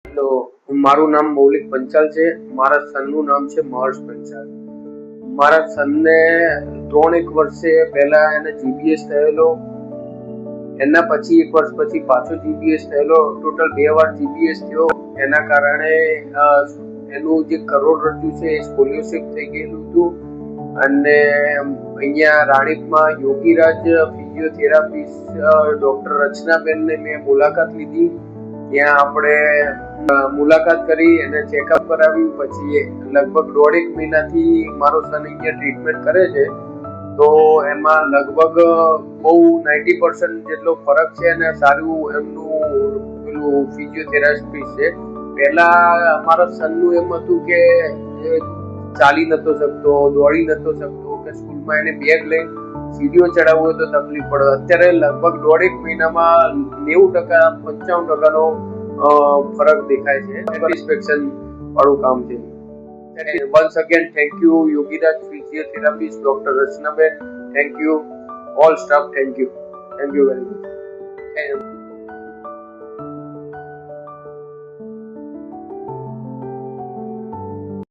Hello, મારું નામ મૌલિક પંચાલ છે. મારા સનનું નામ છે મહર્ષ પંચાલ. મારા સનને 3-1 વર્ષે પહેલા એને જીબીએસ થયેલો. એના પછી 1 વર્ષ પછી પાછો જીબીએસ થયેલો. ટોટલ 2 વાર જીબીએસ થયો. એના કારણે એનું જે કરોડરજ્જુ છે એ સ્કોલિયોસિસ થઈ ગયેલું હતું. અને અહીંયા રાણીપમાં યોગીરાજ ફિઝિયોથેરાપિસ્ટ ડોક્ટર રચનાબેનને મેં મુલાકાત લીધી. ત્યાં આપણે મુલાકાત કરી અને ચેકઅપ કરાવ્યું. પછી લગભગ 1.5 મહિનાથી મારો સન અહીંયા ટ્રીટમેન્ટ કરે છે. તો એમાં લગભગ બહુ 90% જેટલો ફરક છે અને સારું એમનું પેલું ફિઝિયોથેરાપી છે. પહેલા અમારા સનનું એમ હતું કે ચાલી નતો શકતો, દોડી નતો શકતો, કે સ્કૂલમાં એને બેગ લઈને સીડીઓ ચડાવવું હોય તો તકલીફ પડે. અત્યારે લગભગ 1.5 મહિનામાં 90% 95% ફરક દેખાય છે. સેટિસ્ફેક્શન વાળું કામ છે. Once again, thank you, Yogiraj Physiotherapist, Dr. Rachnaben. Thank you, all staff. Thank you very much.